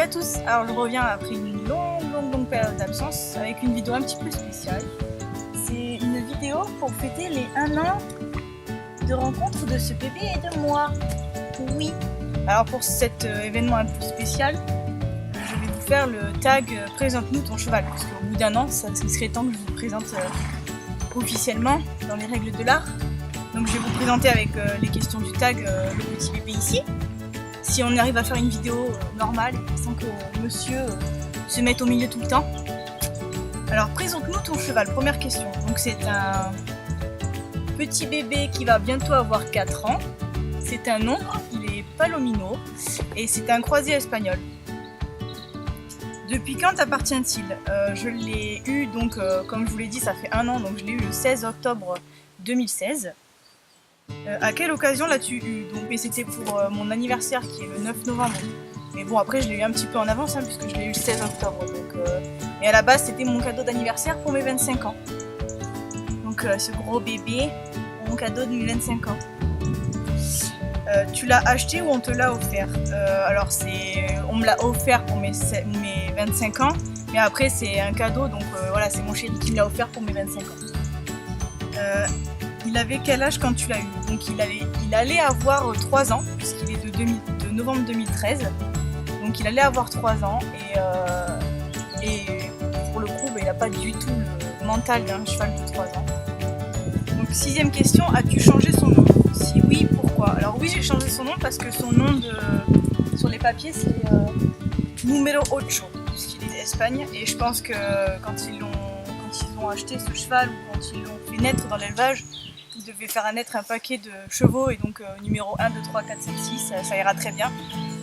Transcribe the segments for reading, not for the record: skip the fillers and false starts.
à tous, alors je reviens après une longue période d'absence avec une vidéo un petit peu spéciale. C'est une vidéo pour fêter les 1 an de rencontre de ce bébé et de moi. Oui. Alors pour cet événement un peu spécial, je vais vous faire le tag présente-nous ton cheval, parce qu'au bout d'1 an, ça serait temps que je vous présente officiellement dans les règles de l'art. Donc je vais vous présenter avec les questions du tag le petit bébé ici. Si on arrive à faire une vidéo normale sans que monsieur se mette au milieu tout le temps. Alors présente-nous ton cheval, première question. Donc c'est un petit bébé qui va bientôt avoir 4 ans. C'est un hongre, il est palomino et c'est un croisé espagnol. Depuis quand appartient-il? Je l'ai eu donc, comme je vous l'ai dit, ça fait 1 an, donc je l'ai eu le 16 octobre 2016. À quelle occasion l'as-tu eu? Donc, et c'était pour mon anniversaire qui est le 9 novembre. Mais bon, après je l'ai eu un petit peu en avance puisque je l'ai eu le 16 octobre. Donc, mais à la base c'était mon cadeau d'anniversaire pour mes 25 ans. Donc ce gros bébé, mon cadeau de mes 25 ans. Tu l'as acheté ou on te l'a offert? Alors on me l'a offert pour mes 25 ans. Mais après c'est un cadeau, donc voilà, c'est mon chéri qui me l'a offert pour mes 25 ans. Il avait quel âge quand tu l'as eu? Donc il allait avoir 3 ans, puisqu'il est de novembre 2013. Donc il allait avoir 3 ans et pour le coup, il n'a pas du tout le mental d'un cheval de 3 ans. Donc 6e question, as-tu changé son nom? Si oui, pourquoi? Alors oui, j'ai changé son nom parce que son nom sur les papiers c'est Numero 8, puisqu'il est d'Espagne. Et je pense que quand ils ont acheté ce cheval ou quand ils l'ont fait naître dans l'élevage, il devait faire naître un paquet de chevaux et donc numéro 1, 2, 3, 4, 5, 6, ça ira très bien.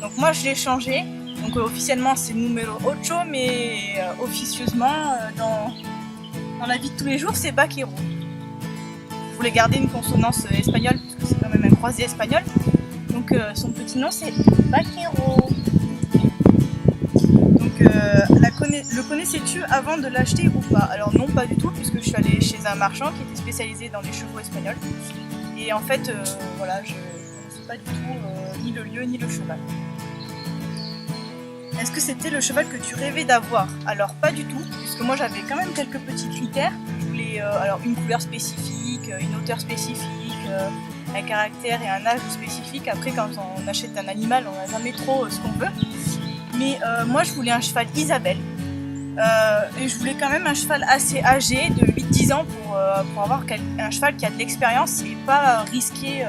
Donc moi je l'ai changé, donc officiellement c'est Numero 8, mais officieusement dans la vie de tous les jours c'est Vaquero. Je voulais garder une consonance espagnole parce que c'est quand même un croisé espagnol, donc son petit nom c'est Vaquero. Donc le connaissais-tu avant de l'acheter ou pas? Alors non, pas du tout, puisque je suis allée chez un marchand qui était spécialisé dans les chevaux espagnols. Et en fait, voilà, je ne sais pas du tout ni le lieu ni le cheval. Est-ce que c'était le cheval que tu rêvais d'avoir? Alors pas du tout, puisque moi j'avais quand même quelques petits critères. Je voulais alors une couleur spécifique, une hauteur spécifique, un caractère et un âge spécifique. Après, quand on achète un animal, on n'a jamais trop ce qu'on veut. Mais moi je voulais un cheval Isabelle et je voulais quand même un cheval assez âgé de 8-10 ans pour avoir un cheval qui a de l'expérience et pas risquer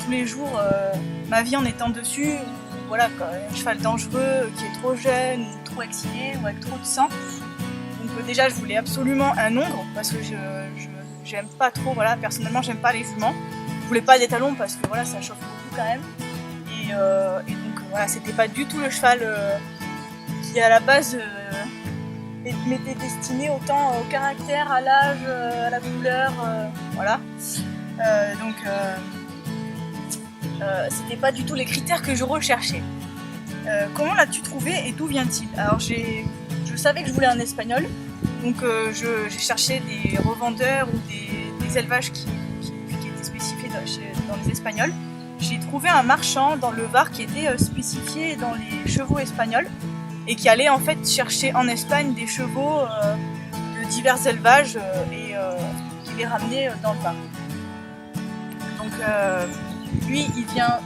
tous les jours ma vie en étant dessus. Voilà, un cheval dangereux qui est trop jeune ou trop excité ou avec trop de sang. Donc déjà je voulais absolument un hongre parce que j'aime pas trop, voilà, personnellement j'aime pas les juments. Je voulais pas d'étalon parce que voilà, ça chauffe beaucoup quand même. Et donc voilà, c'était pas du tout le cheval qui à la base m'était destiné autant au caractère, à l'âge, à la couleur, voilà. Donc c'était pas du tout les critères que je recherchais. Comment l'as-tu trouvé et d'où vient-il? Alors je savais que je voulais un espagnol, donc j'ai cherché des revendeurs ou des élevages qui étaient spécifiés dans les espagnols. J'ai trouvé un marchand dans le Var qui était spécifié dans les chevaux espagnols et qui allait en fait chercher en Espagne des chevaux de divers élevages et qui les ramenait dans le Var. Donc lui il vient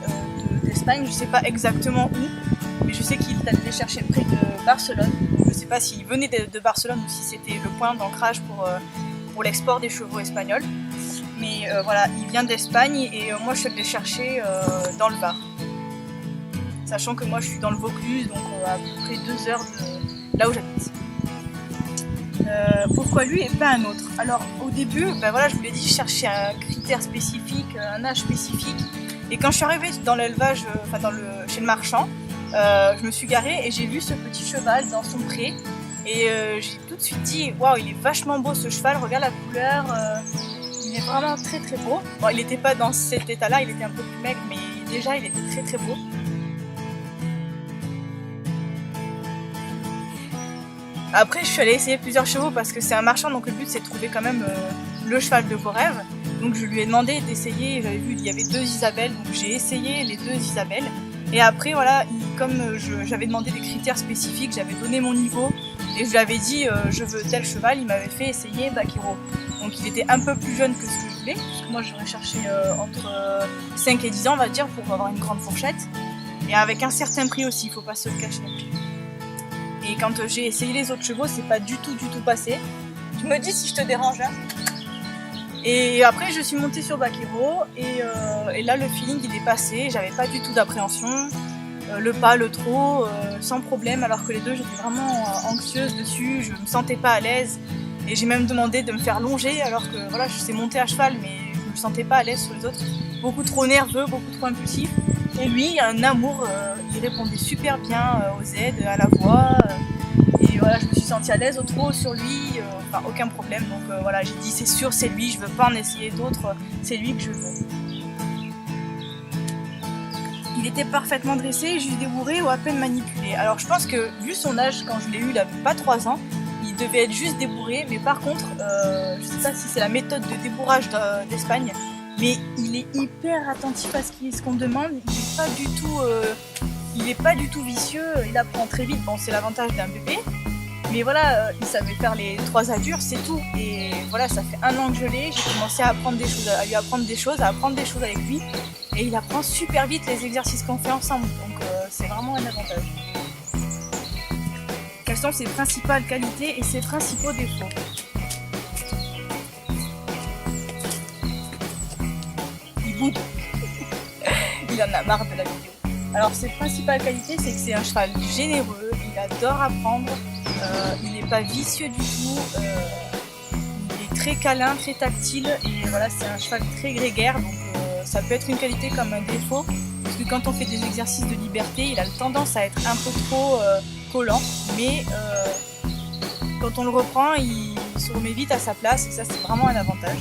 d'Espagne, je sais pas exactement où, mais je sais qu'il allait les chercher près de Barcelone. Donc, je sais pas s'il venait de Barcelone ou si c'était le point d'ancrage pour l'export des chevaux espagnols. Mais voilà, il vient d'Espagne et moi je suis allée les chercher dans le Var. Sachant que moi je suis dans le Vaucluse, donc à peu près 2 heures de là où j'habite. Pourquoi lui et pas un autre? Alors au début, voilà, je vous l'ai dit, je cherchais un critère spécifique, un âge spécifique. Et quand je suis arrivée dans l'élevage, chez le marchand, je me suis garée et j'ai vu ce petit cheval dans son pré. Et j'ai tout de suite dit, waouh, il est vachement beau ce cheval, regarde la couleur. Il est vraiment très très beau. Bon, il n'était pas dans cet état-là, il était un peu plus maigre, mais déjà il était très très beau. Après, je suis allée essayer plusieurs chevaux parce que c'est un marchand, donc le but c'est de trouver quand même le cheval de vos rêves. Donc je lui ai demandé d'essayer, j'avais vu il y avait 2 Isabelles, donc j'ai essayé les 2 Isabelles. Et après voilà, comme j'avais demandé des critères spécifiques, j'avais donné mon niveau et je lui avais dit je veux tel cheval, il m'avait fait essayer Bakero. Donc il était un peu plus jeune que ce que je voulais, parce que moi j'aurais cherché entre 5 et 10 ans on va dire pour avoir une grande fourchette. Et avec un certain prix aussi, il faut pas se le cacher. Et quand j'ai essayé les autres chevaux, c'est pas du tout passé. Tu me dis si je te dérange hein. Et après je suis montée sur Bakero et là le feeling il est passé, j'avais pas du tout d'appréhension. Le pas, le trot, sans problème, alors que les deux j'étais vraiment anxieuse dessus, je me sentais pas à l'aise. Et j'ai même demandé de me faire longer alors que voilà, je sais monter à cheval mais je me sentais pas à l'aise sur les autres. Beaucoup trop nerveux, beaucoup trop impulsif. Et lui, un amour, il répondait super bien aux aides, à la voix. Et voilà, je me suis sentie à l'aise au trot sur lui, enfin aucun problème. Donc voilà, j'ai dit c'est sûr, c'est lui, je veux pas en essayer d'autres, c'est lui que je veux. Il était parfaitement dressé, juste débourré ou à peine manipulé. Alors je pense que vu son âge, quand je l'ai eu, il avait pas 3 ans, il devait être juste débourré. Mais par contre, je sais pas si c'est la méthode de débourrage d'Espagne, mais il est hyper attentif à ce qu'on demande. Il est pas du tout vicieux, il apprend très vite. Bon, c'est l'avantage d'un bébé. Mais voilà, il savait faire les 3 adures, c'est tout. Et voilà, ça fait 1 an que je l'ai, j'ai commencé à lui apprendre des choses, à apprendre des choses avec lui. Et il apprend super vite les exercices qu'on fait ensemble, donc c'est vraiment un avantage. Quelles sont ses principales qualités et ses principaux défauts? Il boude. Il en a marre de la vidéo. Alors ses principales qualités, c'est que c'est un cheval généreux, il adore apprendre, il n'est pas vicieux du tout, il est très câlin, très tactile, et voilà, c'est un cheval très grégaire, donc ça peut être une qualité comme un défaut, parce que quand on fait des exercices de liberté, il a tendance à être un peu trop collant, mais quand on le reprend, il se remet vite à sa place, et ça c'est vraiment un avantage.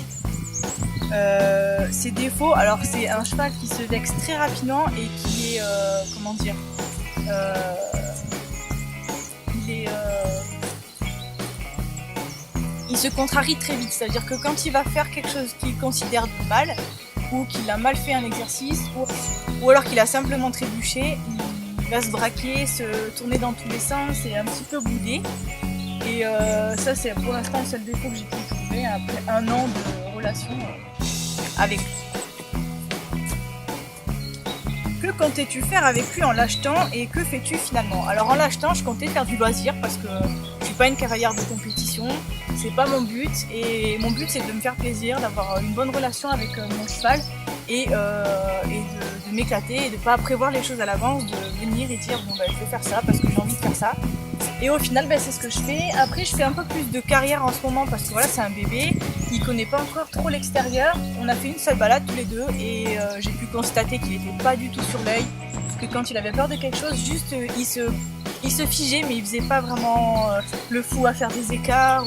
Ses défauts, alors c'est un cheval qui se vexe très rapidement et qui est, il se contrarie très vite, c'est-à-dire que quand il va faire quelque chose qu'il considère de mal, ou qu'il a mal fait un exercice, ou alors qu'il a simplement trébuché, il va se braquer, se tourner dans tous les sens et un petit peu bouder. Et ça c'est pour l'instant le seul défaut que j'ai pu trouver après 1 an de relation avec lui. Que comptais-tu faire avec lui en l'achetant et que fais-tu finalement? Alors en l'achetant, je comptais faire du loisir parce que je suis pas une cavalière de compétition, c'est pas mon but, et mon but c'est de me faire plaisir, d'avoir une bonne relation avec mon cheval et de m'éclater et de pas prévoir les choses à l'avance, de venir et dire bon je vais faire ça parce que j'ai envie de faire ça. Et au final, c'est ce que je fais. Après, je fais un peu plus de carrière en ce moment parce que voilà, c'est un bébé, il connaît pas encore trop l'extérieur. On a fait une seule balade tous les deux et j'ai pu constater qu'il était pas du tout sur l'œil. Parce que quand il avait peur de quelque chose, juste il se figeait, mais il faisait pas vraiment le fou à faire des écarts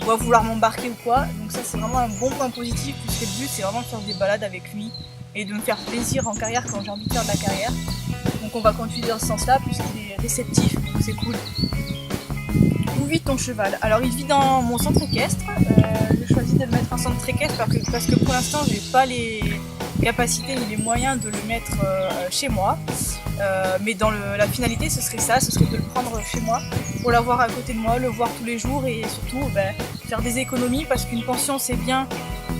ou à vouloir m'embarquer ou quoi. Donc ça, c'est vraiment un bon point positif puisque le but, c'est vraiment de faire des balades avec lui et de me faire plaisir en carrière quand j'ai envie de faire de la carrière. Donc on va continuer dans ce sens-là puisqu'il est réceptif, donc c'est cool. Où vit ton cheval? Alors il vit dans mon centre équestre. J'ai choisi de le mettre en centre équestre parce que pour l'instant j'ai pas les capacités ni les moyens de le mettre chez moi. Mais dans la finalité ce serait de le prendre chez moi pour l'avoir à côté de moi, le voir tous les jours et surtout faire des économies parce qu'une pension c'est bien.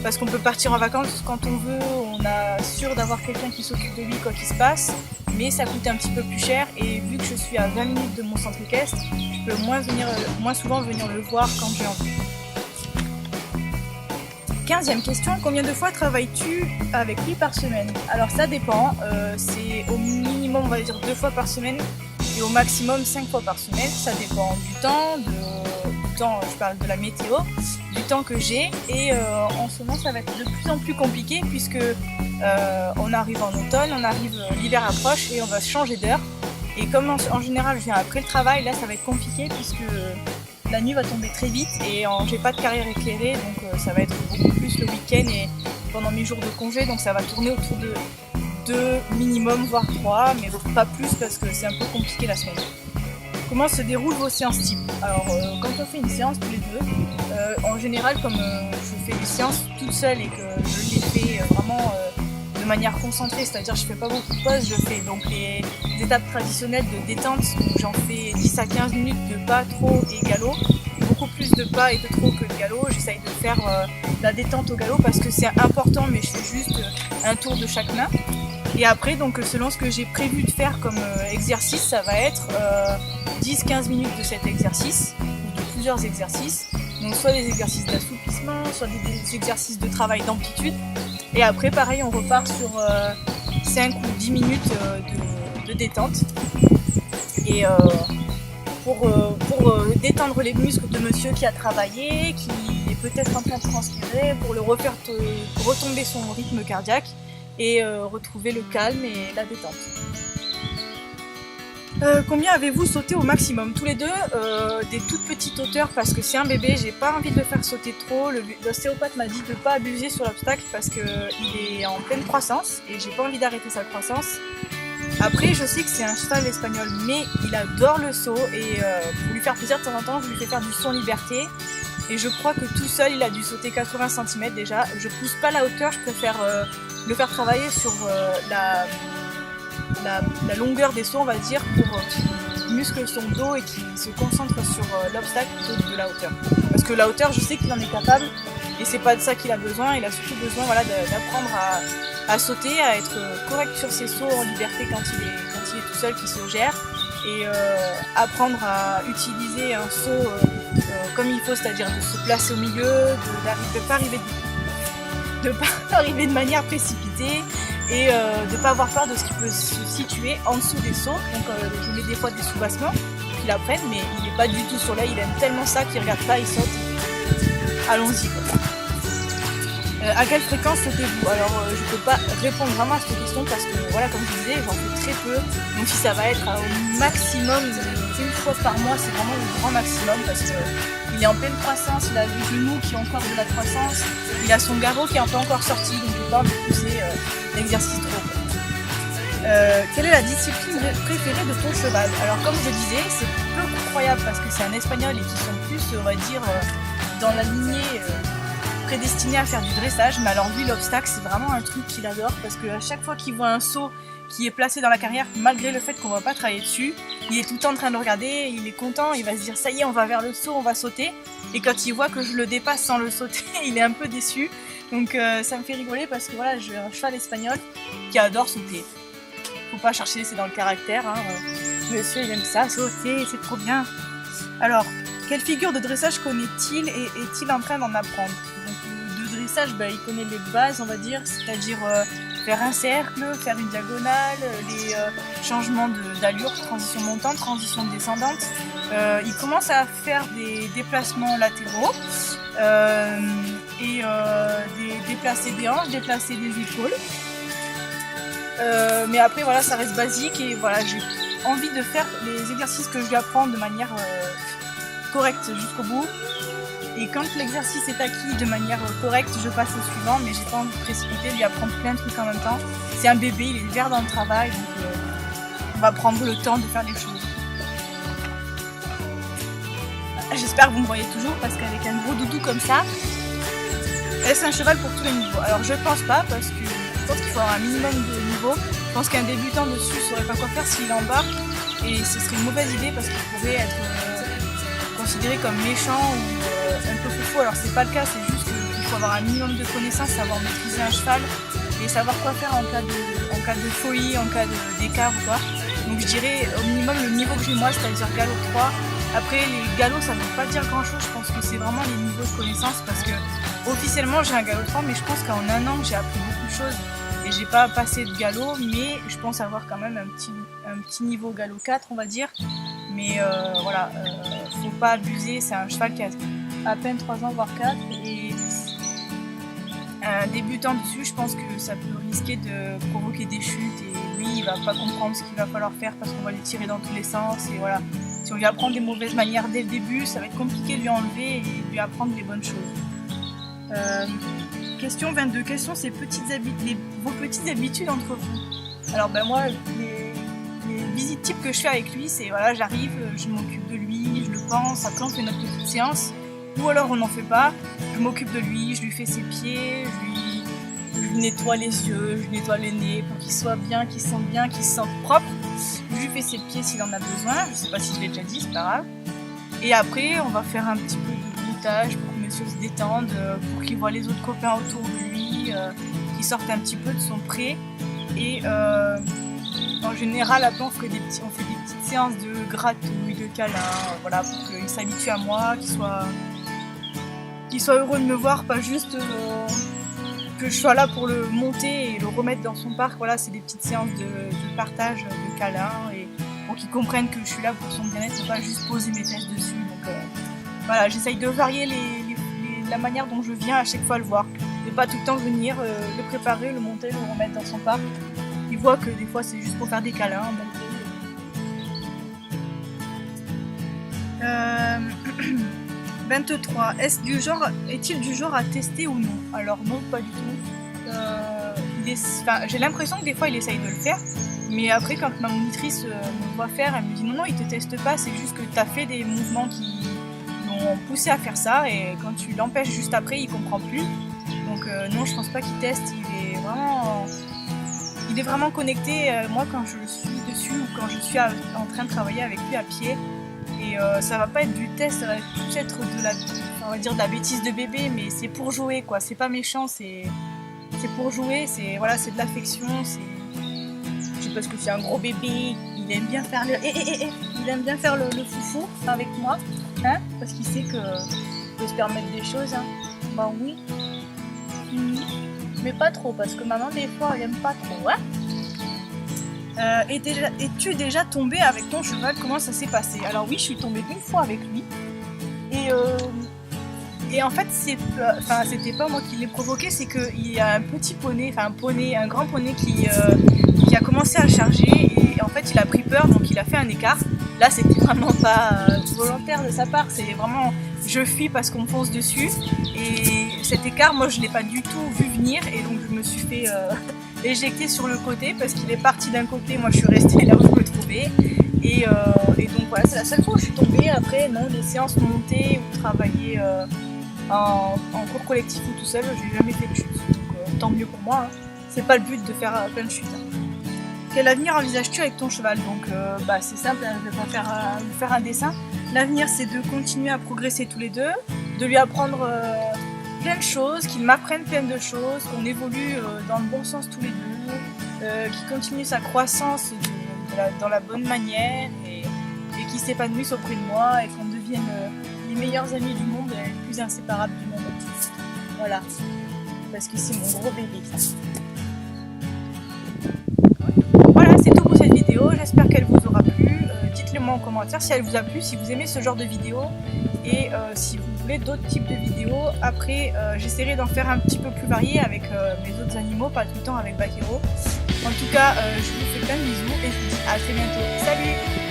Parce qu'on peut partir en vacances quand on veut, on est sûr d'avoir quelqu'un qui s'occupe de lui quoi qu'il se passe, mais ça coûte un petit peu plus cher et vu que je suis à 20 minutes de mon centre équestre, je peux moins souvent venir le voir quand j'ai envie. 15e question, combien de fois travailles-tu avec lui par semaine? Alors ça dépend, c'est au minimum on va dire 2 fois par semaine et au maximum 5 fois par semaine, ça dépend du temps, je parle de la météo, du temps que j'ai et en ce moment ça va être de plus en plus compliqué puisque on arrive en automne, l'hiver approche et on va changer d'heure et comme en général je viens après le travail, là ça va être compliqué puisque la nuit va tomber très vite et j'ai pas de carrière éclairée donc ça va être beaucoup plus le week-end et pendant mes jours de congé donc ça va tourner autour de 2 minimum voire 3 mais pas plus parce que c'est un peu compliqué la semaine. Comment se déroulent vos séances type? Alors quand on fait une séance tous les deux, en général comme je fais des séances toute seule et que je les fais vraiment de de manière concentrée, c'est-à-dire je fais pas beaucoup de pauses, je fais donc les étapes traditionnelles de détente, donc j'en fais 10 à 15 minutes de pas, trop et galop, beaucoup plus de pas et de trop que de galop. J'essaye de faire la détente au galop parce que c'est important, mais je fais juste un tour de chaque main. Et après, donc selon ce que j'ai prévu de faire comme exercice, ça va être 10-15 minutes de cet exercice, ou de plusieurs exercices. Donc soit des exercices d'assouplissement, soit des exercices de travail d'amplitude. Et après, pareil, on repart sur 5 ou 10 minutes de détente. Et pour détendre les muscles de monsieur qui a travaillé, qui est peut-être en train de transpirer, pour le refaire retomber son rythme cardiaque et retrouver le calme et la détente. Combien avez-vous sauté au maximum? Tous les deux, des toutes petites hauteurs parce que c'est un bébé, j'ai pas envie de le faire sauter trop. L'ostéopathe m'a dit de pas abuser sur l'obstacle parce qu'il est en pleine croissance et j'ai pas envie d'arrêter sa croissance. Après, je sais que c'est un cheval espagnol, mais il adore le saut et pour lui faire plaisir de temps en temps, je lui fais faire du saut en liberté. Et je crois que tout seul, il a dû sauter 80 cm déjà. Je pousse pas la hauteur, je préfère le faire travailler sur la longueur des sauts, on va dire, pour qu'il muscle son dos et qu'il se concentre sur l'obstacle plutôt que de la hauteur. Parce que la hauteur, je sais qu'il en est capable et c'est pas de ça qu'il a besoin. Il a surtout besoin d'apprendre à sauter, à être correct sur ses sauts en liberté quand il est tout seul, qu'il se gère, et apprendre à utiliser un saut comme il faut, c'est-à-dire de se placer au milieu, de pas arriver de manière précipitée et de ne pas avoir peur de ce qui peut se situer en dessous des sauts. Donc je mets des fois des sous-bassements qu'il apprenne, mais il n'est pas du tout sur l'aile, il aime tellement ça qu'il regarde pas, il saute. Allons-y. À quelle fréquence sautez-vous? Alors je peux pas répondre vraiment à cette question parce que voilà, comme je disais, j'en fais très peu. Donc si ça va être au maximum une fois par mois, c'est vraiment le grand maximum parce qu'il est en pleine croissance, il a les genoux qui ont encore de la croissance, il a son garrot qui est un peu encore sorti, donc je ne vais pas me pousser l'exercice trop. Quelle est la discipline préférée de ton cheval? Alors comme je disais, c'est peu croyable parce que c'est un espagnol et qui sont plus, on va dire, dans la lignée prédestiné à faire du dressage, mais alors lui l'obstacle c'est vraiment un truc qu'il adore parce qu'à chaque fois qu'il voit un saut qui est placé dans la carrière, malgré le fait qu'on va pas travailler dessus, il est tout le temps en train de regarder, il est content, il va se dire ça y est, on va vers le saut, on va sauter, et quand il voit que je le dépasse sans le sauter, il est un peu déçu. Donc ça me fait rigoler parce que voilà, j'ai un cheval espagnol qui adore sauter. Faut pas chercher, c'est dans le caractère, hein. Monsieur il aime ça, sauter, c'est trop bien. Alors, quelle figure de dressage connaît-il et est-il en train d'en apprendre? Donc, de dressage, il connaît les bases, on va dire, c'est-à-dire faire un cercle, faire une diagonale, les changements d'allure, transition montante, transition descendante. Il commence à faire des déplacements latéraux et déplacer des hanches, déplacer des épaules. Mais après, voilà, ça reste basique et voilà, j'ai envie de faire les exercices que je lui apprends de manière correcte jusqu'au bout. Et quand l'exercice est acquis de manière correcte, je passe au suivant, mais j'ai pas envie de précipiter, de lui apprendre plein de trucs en même temps. C'est un bébé, il est vert dans le travail, donc on va prendre le temps de faire les choses. J'espère que vous me voyez toujours, parce qu'avec un gros doudou comme ça, est-ce un cheval pour tous les niveaux? Alors je pense pas, parce que je pense qu'il faut avoir un minimum de niveau. Je pense qu'un débutant dessus saurait pas quoi faire s'il embarque, et ce serait une mauvaise idée parce qu'il pourrait être considéré comme méchant ou un peu foufou. Alors c'est pas le cas, c'est juste qu'il faut avoir un minimum de connaissances, savoir maîtriser un cheval et savoir quoi faire en cas de folie, en cas d'écart ou quoi. Donc je dirais au minimum le niveau que j'ai moi, c'est-à-dire galop 3. Après les galops ça ne veut pas dire grand chose, je pense que c'est vraiment les niveaux de connaissances parce que officiellement j'ai un galop 3, mais je pense qu'en un an j'ai appris beaucoup de choses et j'ai pas passé de galop, mais je pense avoir quand même un petit niveau galop 4 on va dire. Mais voilà, faut pas abuser, c'est un cheval qui a à peine 3 ans voire 4 et un débutant dessus, je pense que ça peut risquer de provoquer des chutes et lui il va pas comprendre ce qu'il va falloir faire parce qu'on va les tirer dans tous les sens et voilà. Si on lui apprend des mauvaises manières dès le début, ça va être compliqué de lui enlever et de lui apprendre les bonnes choses. Question 22, quelles sont vos petites habitudes entre vous? Alors moi, les visites types que je fais avec lui, c'est voilà, j'arrive, je m'occupe de lui, je le pense, après on fait notre petite séance, ou alors on n'en fait pas, je m'occupe de lui, je lui fais ses pieds, je lui lui nettoie les yeux, je lui nettoie le nez pour qu'il soit bien, qu'il se sente bien, qu'il se sente propre. Je lui fais ses pieds s'il en a besoin, je sais pas si je l'ai déjà dit, c'est pas grave. Et après, on va faire un petit peu de broutage pour que monsieur se détende, pour qu'il voit les autres copains autour de lui, qu'il sorte un petit peu de son pré. Et en général, après, on fait des petites séances de gratouille, de câlin, voilà, pour qu'il s'habitue à moi, qu'il soit heureux de me voir, pas juste que je sois là pour le monter et le remettre dans son parc. Voilà, c'est des petites séances de partage, de câlin, et pour qu'il comprenne que je suis là pour son bien-être et pas juste poser mes fesses dessus. Donc voilà, j'essaye de varier la manière dont je viens à chaque fois le voir. Et pas tout le temps venir, le préparer, le monter, le remettre dans son parc. Il voit que des fois c'est juste pour faire des câlins. Donc, 23. Est-il du genre à tester ou non? Alors non, pas du tout. J'ai l'impression que des fois il essaye de le faire, mais après quand ma monitrice me voit faire, elle me dit non, il te teste pas, c'est juste que tu as fait des mouvements qui l'ont poussé à faire ça, et quand tu l'empêches juste après, il comprend plus. Donc non, je pense pas qu'il teste, il est vraiment connecté. Moi, quand je suis dessus ou quand je suis en train de travailler avec lui à pied, et ça va pas être du test, ça va plus être de la bêtise de bébé, mais c'est pour jouer quoi, c'est pas méchant, c'est pour jouer, c'est de l'affection, je sais pas ce que c'est, un gros bébé, il aime bien faire il aime bien faire le foufou avec moi, hein, parce qu'il sait que je peux se permettre des choses, hein. Bah oui. Mais pas trop, parce que maman des fois elle aime pas trop, hein. Es-tu déjà tombé avec ton cheval? Comment ça s'est passé? Alors oui, je suis tombée une fois avec lui, et en fait c'était pas moi qui l'ai provoqué, c'est qu'il y a un petit poney, un grand poney qui a commencé à le charger, et en fait il a pris peur, donc il a fait un écart. Là c'était vraiment pas volontaire de sa part, c'est vraiment je fuis parce qu'on me fonce dessus, et cet écart moi je l'ai pas du tout vu venir, et donc je me suis fait éjecter sur le côté parce qu'il est parti d'un côté, moi je suis restée là où je me trouvais, et donc voilà, c'est la seule fois où je suis tombée. Après non, des séances montées ou travailler en cours collectif ou tout seul, j'ai jamais fait de chute, donc tant mieux pour moi, hein. C'est pas le but de faire plein de chutes, hein. Quel avenir envisages-tu avec ton cheval? Donc c'est simple, je vais pas faire un dessin. L'avenir, c'est de continuer à progresser tous les deux, de lui apprendre plein de choses, qu'il m'apprenne plein de choses, qu'on évolue dans le bon sens tous les deux, qu'il continue sa croissance dans la bonne manière, et qu'il s'épanouisse auprès de moi, et qu'on devienne les meilleurs amis du monde et les plus inséparables du monde. Voilà, parce que c'est mon gros bébé, ça. Voilà, c'est tout pour cette vidéo, j'espère qu'elle vous aura plu. Dites-le moi en commentaire si elle vous a plu, si vous aimez ce genre de vidéo, et si vous voulez d'autres types de vidéos. Après j'essaierai d'en faire un petit peu plus varié avec mes autres animaux, pas tout le temps avec Bakero. En tout cas je vous fais plein de bisous et je vous dis à très bientôt. Salut!